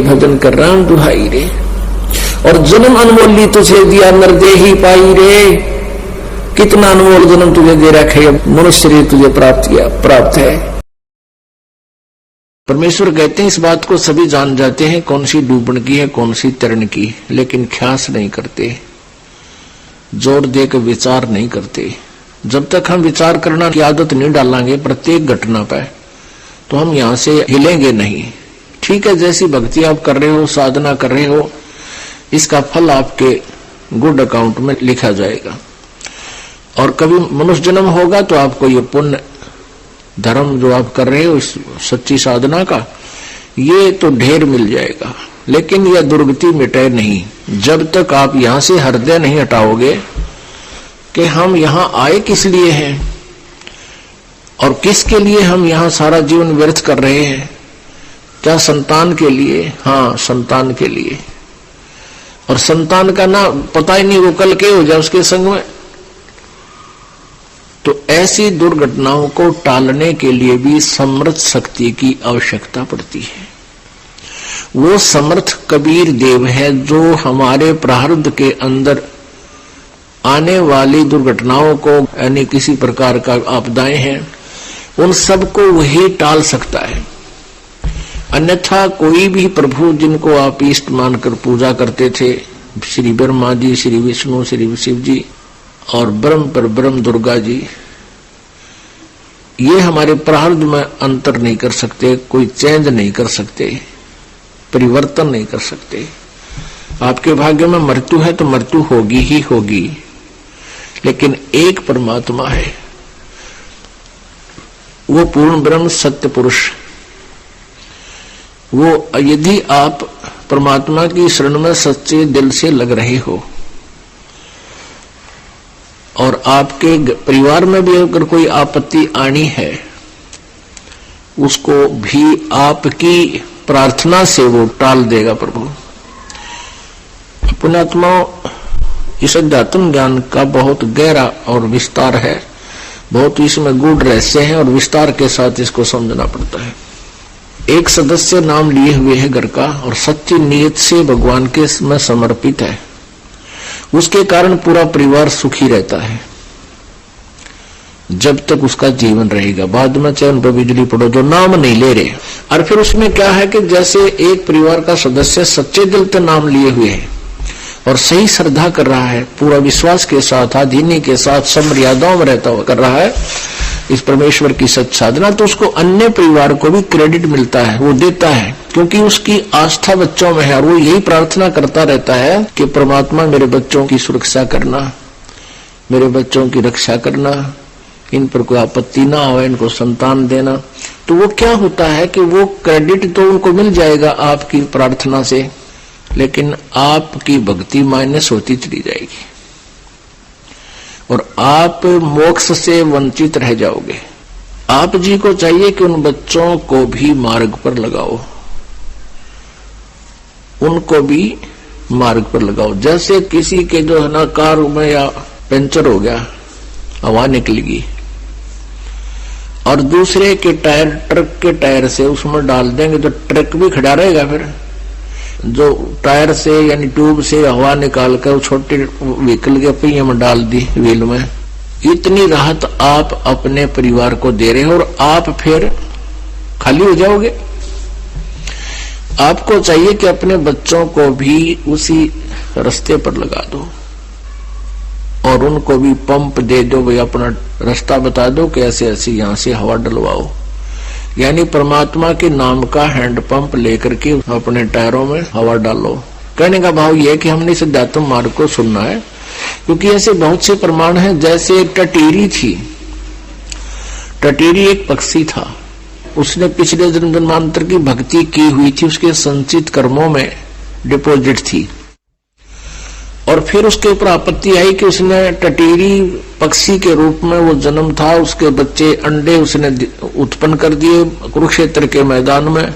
भजन कर राम दुहाई रे। और जन्म अनमोल ली तुझे दिया नरदेही पाई रे, कितना अनमोल जन्म तुझे दे रखे, मनुष्य शरीर तुझे प्राप्त है। परमेश्वर कहते हैं इस बात को सभी जान जाते हैं, कौन सी डूबन की है कौन सी तरण की, लेकिन ख्यास नहीं करते, जोर देकर विचार नहीं करते। जब तक हम विचार करना की आदत नहीं डालेंगे प्रत्येक घटना पर, तो हम यहां से हिलेंगे नहीं। ठीक है, जैसी भक्ति आप कर रहे हो, साधना कर रहे हो, इसका फल आपके गुड अकाउंट में लिखा जाएगा। और कभी मनुष्य जन्म होगा तो आपको ये पुण्य धर्म जो आप कर रहे हो इस सच्ची साधना का, ये तो ढेर मिल जाएगा। लेकिन यह दुर्गति मिटे नहीं जब तक आप यहां से हृदय नहीं हटाओगे कि हम यहां आए किस लिए हैं और किसके लिए हम यहां सारा जीवन व्यर्थ कर रहे हैं। क्या संतान के लिए? हाँ, संतान के लिए। और संतान का ना पता ही नहीं वो कल के हो जाए उसके संग में। तो ऐसी दुर्घटनाओं को टालने के लिए भी समर्थ शक्ति की आवश्यकता पड़ती है। वो समर्थ कबीर देव है जो हमारे प्रारब्ध के अंदर आने वाली दुर्घटनाओं को, यानी किसी प्रकार का आपदाएं हैं, उन सबको वही टाल सकता है। अन्यथा कोई भी प्रभु जिनको आप इष्ट मानकर पूजा करते थे, श्री ब्रह्मा जी, श्री विष्णु, श्री शिव जी और ब्रह्म पर ब्रह्म दुर्गा जी, ये हमारे प्रारब्ध में अंतर नहीं कर सकते, कोई चेंज नहीं कर सकते, परिवर्तन नहीं कर सकते। आपके भाग्य में मृत्यु है तो मृत्यु होगी ही होगी, लेकिन एक परमात्मा है, वो पूर्ण ब्रह्म सत्य पुरुष। वो यदि आप परमात्मा की शरण में सच्चे दिल से लग रहे हो और आपके परिवार में भी अगर कोई आपत्ति आनी है, उसको भी आपकी प्रार्थना से वो टाल देगा प्रभु। पुण्यात्मा, इस अध्यात्म ज्ञान का बहुत गहरा और विस्तार है, बहुत इसमें गूढ़ रहस्य है और विस्तार के साथ इसको समझना पड़ता है। एक सदस्य नाम लिए हुए है घर का और सच्ची नीयत से भगवान के में समर्पित है, उसके कारण पूरा परिवार सुखी रहता है जब तक उसका जीवन रहेगा। बाद में चाहे उन पर बिजली पड़ो, जो नाम नहीं ले रहे। और फिर उसमें क्या है कि जैसे एक परिवार का सदस्य सच्चे दिल से नाम लिए हुए है और सही श्रद्धा कर रहा है, पूरा विश्वास के साथ, आधीनी के साथ, समर्यादाओं में रहता हुआ कर रहा है इस परमेश्वर की सच साधना, तो उसको अन्य परिवार को भी क्रेडिट मिलता है, वो देता है, क्योंकि उसकी आस्था बच्चों में है और वो यही प्रार्थना करता रहता है कि परमात्मा मेरे बच्चों की सुरक्षा करना, मेरे बच्चों की रक्षा करना, इन पर कोई आपत्ति ना हो, इनको संतान देना। तो वो क्या होता है कि वो क्रेडिट तो उनको मिल जाएगा आपकी प्रार्थना से, लेकिन आपकी भक्ति माइनस होती चली जाएगी और आप मोक्ष से वंचित रह जाओगे। आप जी को चाहिए कि उन बच्चों को भी मार्ग पर लगाओ, उनको भी मार्ग पर लगाओ। जैसे किसी के जो है ना कार में या पंचर हो गया, हवा निकलेगी और दूसरे के टायर, ट्रक के टायर से उसमें डाल देंगे तो ट्रक भी खड़ा रहेगा। फिर जो टायर से यानी ट्यूब से हवा निकाल कर छोटे व्हीकल के पहिए में डाल दी व्हील में, इतनी राहत आप अपने परिवार को दे रहे हो और आप फिर खाली हो जाओगे। आपको चाहिए कि अपने बच्चों को भी उसी रास्ते पर लगा दो और उनको भी पंप दे दो, भाई अपना रास्ता बता दो कि ऐसे ऐसे यहां से हवा डलवाओ। यानी परमात्मा के नाम का हैंड पंप लेकर के अपने टायरों में हवा डालो। कहने का भाव यह कि हमने इस अध्यात्म मार्ग को सुनना है, क्योंकि ऐसे बहुत से प्रमाण हैं। जैसे एक टटीरी थी, टटीरी एक पक्षी था, उसने पिछले जन्मांतर की भक्ति की हुई थी, उसके संचित कर्मों में डिपॉजिट थी और फिर उसके ऊपर आपत्ति आई कि उसने टटीरी पक्षी के रूप में वो जन्म था, उसके बच्चे अंडे उसने उत्पन्न कर दिए कुरुक्षेत्र के मैदान में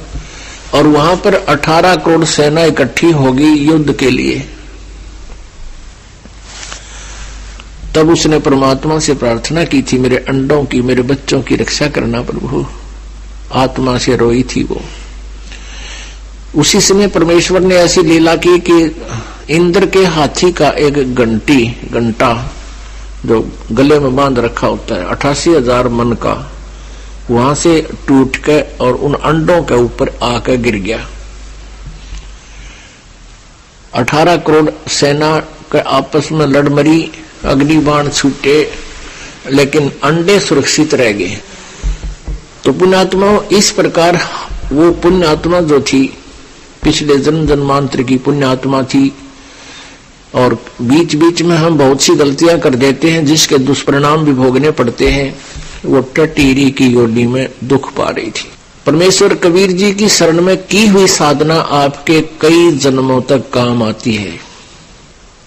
और वहां पर 18 करोड़ सेना इकट्ठी होगी युद्ध के लिए। तब उसने परमात्मा से प्रार्थना की थी, मेरे अंडों की, मेरे बच्चों की रक्षा करना प्रभु। आत्मा से रोई थी वो। उसी समय परमेश्वर ने ऐसी लीला की कि इंद्र के हाथी का एक घंटा जो गले में बांध रखा होता है 88,000 मन का, वहां से टूट के और उन अंडों के ऊपर आकर गिर गया। 18 करोड़ सेना के आपस में लड़ मरी, अग्निबाण छूटे, लेकिन अंडे सुरक्षित रह गए। तो पुण्यात्मा इस प्रकार वो पुण्यात्मा जो थी पिछले जन्म जन्मांतर की पुण्यात्मा थी, और बीच बीच में हम बहुत सी गलतियां कर देते हैं जिसके दुष्परिणाम भी भोगने पड़ते हैं। वो टटीरी की योनि में दुख पा रही थी। परमेश्वर कबीर जी की शरण में की हुई साधना आपके कई जन्मों तक काम आती है।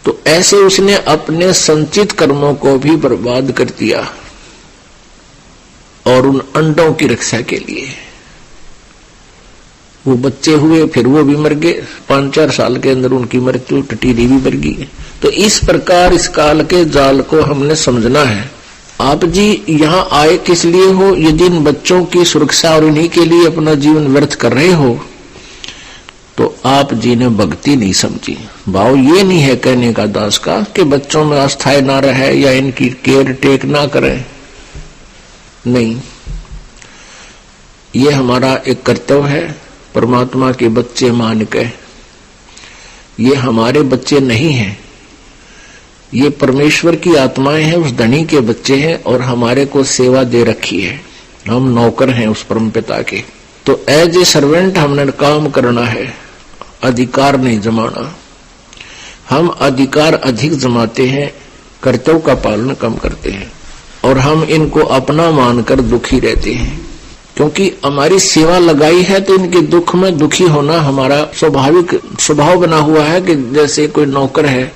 तो ऐसे उसने अपने संचित कर्मों को भी बर्बाद कर दिया और उन अंडों की रक्षा के लिए वो बच्चे हुए, फिर वो भी मर गए। 5-4 साल के अंदर उनकी मृत्यु, टटीरी भी मर गई। तो इस प्रकार इस काल के जाल को हमने समझना है। आप जी यहाँ आए किस लिए हो? यदि इन बच्चों की सुरक्षा और इन्हीं के लिए अपना जीवन व्यर्थ कर रहे हो तो आप जी ने भक्ति नहीं समझी। भाव ये नहीं है कहने का दास का कि बच्चों में अस्थाई ना रहे या इनकी केयर टेक ना करें, नहीं, ये हमारा एक कर्तव्य है। परमात्मा के बच्चे मान के, ये हमारे बच्चे नहीं हैं, ये परमेश्वर की आत्माएं हैं, उस धनी के बच्चे हैं और हमारे को सेवा दे रखी है। हम नौकर हैं उस परम पिता के। तो एज ए सर्वेंट हमने काम करना है, अधिकार नहीं जमाना। हम अधिकार अधिक जमाते हैं, कर्तव्य का पालन कम करते हैं और हम इनको अपना मानकर दुखी रहते हैं, क्योंकि हमारी सेवा लगाई है तो इनके दुख में दुखी होना हमारा स्वाभाविक स्वभाव बना हुआ है। कि जैसे कोई नौकर है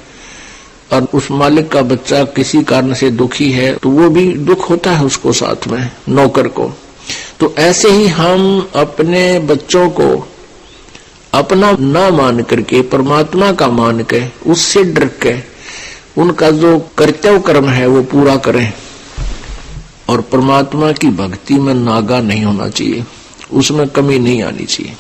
और उस मालिक का बच्चा किसी कारण से दुखी है तो वो भी दुख होता है उसको साथ में, नौकर को। तो ऐसे ही हम अपने बच्चों को अपना ना मान करके परमात्मा का मान के, उससे डर के उनका जो कर्तव्य कर्म है वो पूरा करें। और परमात्मा की भक्ति में नागा नहीं होना चाहिए, उसमें कमी नहीं आनी चाहिए।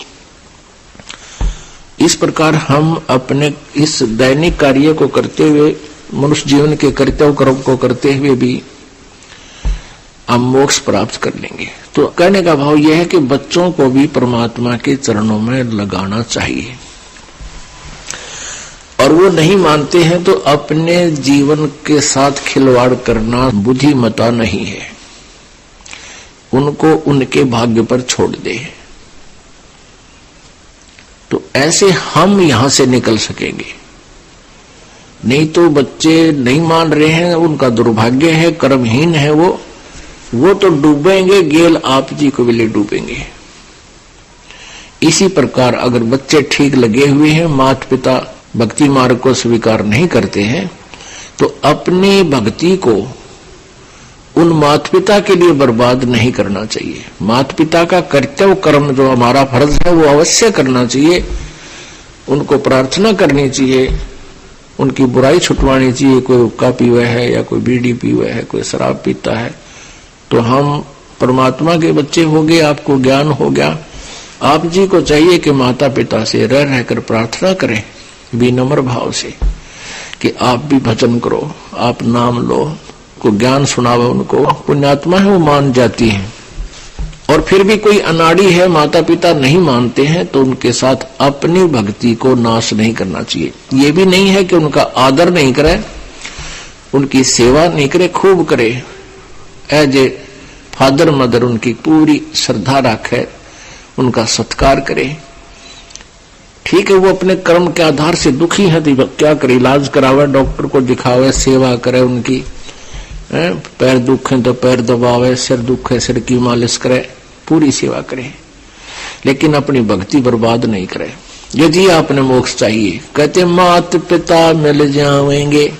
इस प्रकार हम अपने इस दैनिक कार्य को करते हुए, मनुष्य जीवन के कर्तव्य कर्म को करते हुए भी हम मोक्ष प्राप्त कर लेंगे। तो कहने का भाव यह है कि बच्चों को भी परमात्मा के चरणों में लगाना चाहिए, और वो नहीं मानते हैं तो अपने जीवन के साथ खिलवाड़ करना बुद्धिमता नहीं है। उनको उनके भाग्य पर छोड़ दे, तो ऐसे हम यहां से निकल सकेंगे। नहीं तो बच्चे नहीं मान रहे हैं, उनका दुर्भाग्य है, कर्महीन है वो तो डूबेंगे, गेल आप जी को भी ले डूबेंगे। इसी प्रकार अगर बच्चे ठीक लगे हुए हैं, माता पिता भक्ति मार्ग को स्वीकार नहीं करते हैं, तो अपनी भक्ति को उन माता पिता के लिए बर्बाद नहीं करना चाहिए। माता पिता का कर्तव्य कर्म जो हमारा फर्ज है वो अवश्य करना चाहिए, उनको प्रार्थना करनी चाहिए, उनकी बुराई छुटवानी चाहिए। कोई हुक्का पीवे है या कोई बीड़ी पीवे है, कोई शराब पीता है, तो हम परमात्मा के बच्चे हो गए, आपको ज्ञान हो गया। आप जी को चाहिए कि माता पिता से रह रहकर प्रार्थना करें विनम्र भाव से कि आप भी भजन करो, आप नाम लो, को ज्ञान सुनावे उनको। पुण्यात्मा है वो मान जाती है। और फिर भी कोई अनाड़ी है, माता पिता नहीं मानते हैं, तो उनके साथ अपनी भक्ति को नाश नहीं करना चाहिए। ये भी नहीं है कि उनका आदर नहीं करे, उनकी सेवा नहीं करे, खूब करे, एज ए फादर मदर उनकी पूरी श्रद्धा रखे, उनका सत्कार करे। ठीक है, वो अपने कर्म के आधार से दुखी है तो क्या करे, इलाज करावे, डॉक्टर को दिखावे, सेवा करे उनकी। पैर दुख है तो पैर दबावे, सिर दुख है सिर की मालिश करे, पूरी सेवा करे, लेकिन अपनी भक्ति बर्बाद नहीं करे। यदि आपने मोक्ष चाहिए, कहते मात पिता मिल जावेंगे,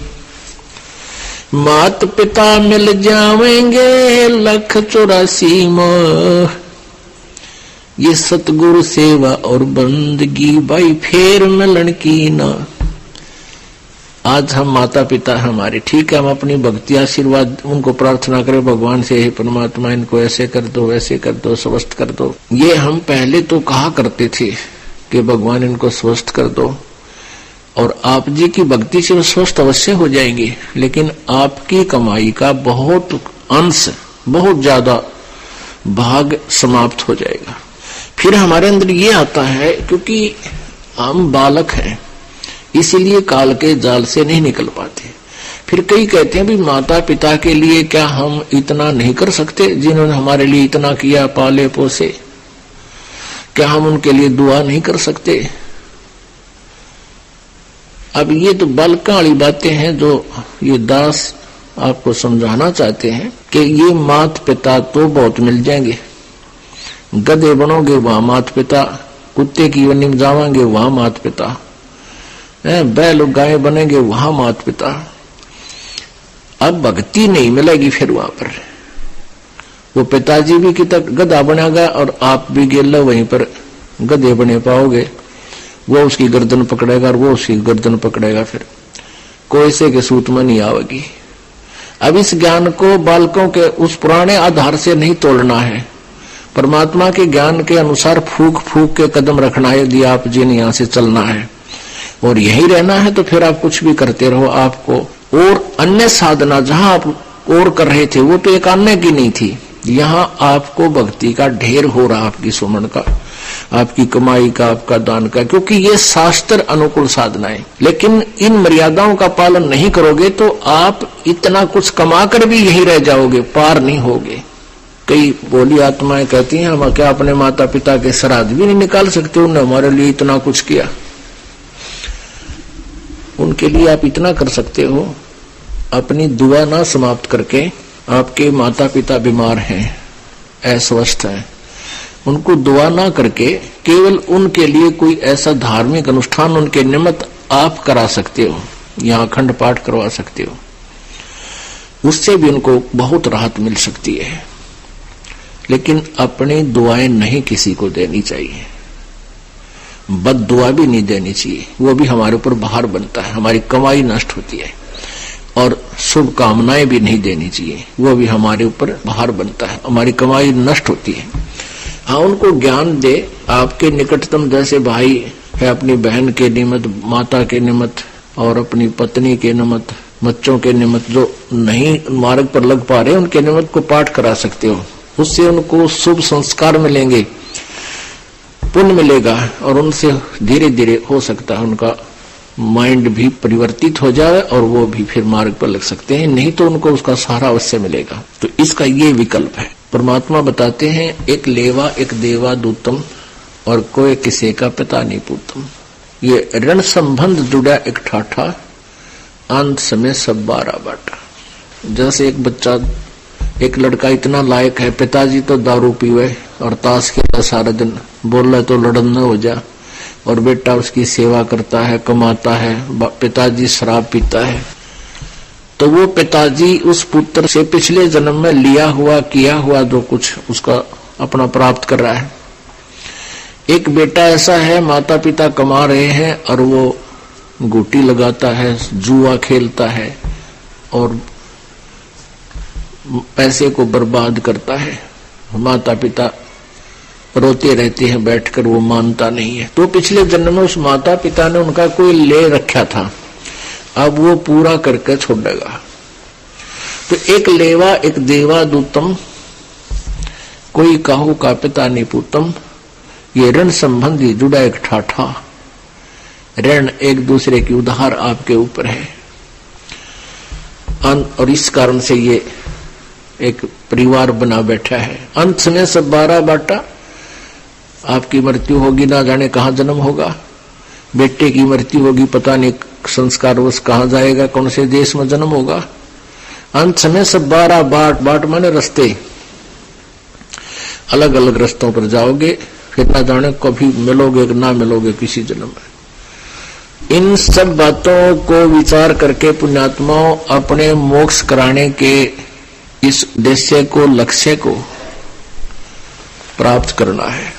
मात पिता मिल जावेंगे 1,84 मोह, ये सतगुरु सेवा और बंदगी भाई फेर मिलन की ना। आज हम माता पिता हमारे, ठीक है, हम अपनी भक्ति आशीर्वाद उनको प्रार्थना करें भगवान से, हे परमात्मा इनको ऐसे कर दो, वैसे कर दो, स्वस्थ कर दो। ये हम पहले तो कहा करते थे, कि भगवान इनको स्वस्थ कर दो, और आप जी की भक्ति से वो स्वस्थ अवश्य हो जाएंगे, लेकिन आपकी कमाई का बहुत अंश, बहुत ज्यादा भाग समाप्त हो जाएगा। फिर हमारे अंदर ये आता है, क्योंकि हम बालक हैं, इसीलिए काल के जाल से नहीं निकल पाते। फिर कई कहते हैं भी माता पिता के लिए क्या हम इतना नहीं कर सकते, जिन्होंने हमारे लिए इतना किया, पाले पोसे, क्या हम उनके लिए दुआ नहीं कर सकते? अब ये तो बालका वाली बातें हैं जो ये दास आपको समझाना चाहते हैं कि ये माता पिता तो बहुत मिल जाएंगे। गधे बनोगे वहां माता पिता, कुत्ते की योनि में जावांगे वहां माता पिता, बैल गाय बनेंगे वहां माता पिता। अब भक्ति नहीं मिलेगी फिर वहां पर, वो पिताजी भी कितना गधा बनेगा और आप भी गेला वहीं पर गधे बने पाओगे। वो उसकी गर्दन पकड़ेगा और वो उसकी गर्दन पकड़ेगा, फिर कोयसे के सूत में नहीं आवेगी। अब इस ज्ञान को बालकों के उस पुराने आधार से नहीं तोड़ना है, परमात्मा के ज्ञान के अनुसार फूक फूक के कदम रखना है। यदि आप जिन यहाँ से चलना है और यही रहना है तो फिर आप कुछ भी करते रहो। आपको और अन्य साधना जहां आप और कर रहे थे वो तो एक अन्य की नहीं थी, यहाँ आपको भक्ति का ढेर हो रहा, आपकी सुमन का, आपकी कमाई का, आपका दान का, क्योंकि ये शास्त्र अनुकूल साधनाएं। लेकिन इन मर्यादाओं का पालन नहीं करोगे तो आप इतना कुछ कमा कर भी यही रह जाओगे, पार नहीं होगे। कई बोली आत्माएं कहती हैं हम क्या अपने माता पिता के श्राद्ध भी नहीं निकाल सकते, उन्होंने हमारे लिए इतना कुछ किया। उनके लिए आप इतना कर सकते हो, अपनी दुआ ना समाप्त करके। आपके माता पिता बीमार हैं, अस्वस्थ हैं, उनको दुआ ना करके केवल उनके लिए कोई ऐसा धार्मिक अनुष्ठान उनके निमित्त आप करा सकते हो, यहाँ अखंड पाठ करवा सकते हो, उससे भी उनको बहुत राहत मिल सकती है। लेकिन अपनी दुआएं नहीं किसी को देनी चाहिए, बद दुआ भी नहीं देनी चाहिए, वो भी हमारे ऊपर भार बनता है, हमारी कमाई नष्ट होती है। और शुभ कामनाएं भी नहीं देनी चाहिए, वो भी हमारे ऊपर भार बनता है, हमारी कमाई नष्ट होती है। हाँ, उनको ज्ञान दे, आपके निकटतम जैसे भाई है अपनी बहन के निमित्त, माता के निमित्त और अपनी पत्नी के निमित्त, बच्चों के निमित्त जो नहीं मार्ग पर लग पा रहे उनके निमित्त को पाठ करा सकते हो, उससे उनको शुभ संस्कार मिलेंगे, पुण्य मिलेगा और उनसे धीरे धीरे हो सकता है उनका माइंड भी परिवर्तित हो जाए और वो भी फिर मार्ग पर लग सकते हैं, नहीं तो उनको उसका सहारा अवश्य मिलेगा। तो इसका ये विकल्प है। परमात्मा बताते हैं एक लेवा एक देवा दूतम और कोई किसी का पिता नहीं पूतम। ये ऋण संबंध जुड़ा एक ठाठा, अंत समय सब 12 बाटा। जैसे एक बच्चा, एक लड़का इतना लायक है, पिताजी तो दारू पीवे और ताश खेलता सारा दिन, बोल रहा तो लड़न न हो जा, और बेटा उसकी सेवा करता है, कमाता है, पिताजी शराब पीता है, तो वो पिताजी उस पुत्र से पिछले जन्म में लिया हुआ किया हुआ जो कुछ उसका अपना प्राप्त कर रहा है। एक बेटा ऐसा है, माता पिता कमा रहे हैं और वो गोटी लगाता है, जुआ खेलता है और पैसे को बर्बाद करता है, माता पिता रोते रहते हैं बैठकर, वो मानता नहीं है। तो पिछले जन्म में उस माता पिता ने उनका कोई ले रखा था, अब वो पूरा करके छोड़ेगा। तो एक लेवा एक देवा दूतम, कोई काहू का पिता नहीं पूतम। ये ऋण संबंधी जुड़ा एक ठाठा, ऋण एक दूसरे की उधार आपके ऊपर है, और इस कारण से ये एक परिवार बना बैठा है। अंत में सब 12 बाटा। आपकी मृत्यु होगी, ना जाने कहां जन्म होगा, बेटे की मृत्यु होगी, पता नहीं संस्कार वश कहां जाएगा, कौन से देश में जन्म होगा। अंत समय सब 12 बाट, बाट माने रास्ते, अलग अलग रास्तों पर जाओगे, फिर ना जाने कभी मिलोगे ना मिलोगे किसी जन्म में। इन सब बातों को विचार करके पुण्यात्माओं अपने मोक्ष कराने के इस उद्देश्य को, लक्ष्य को प्राप्त करना है।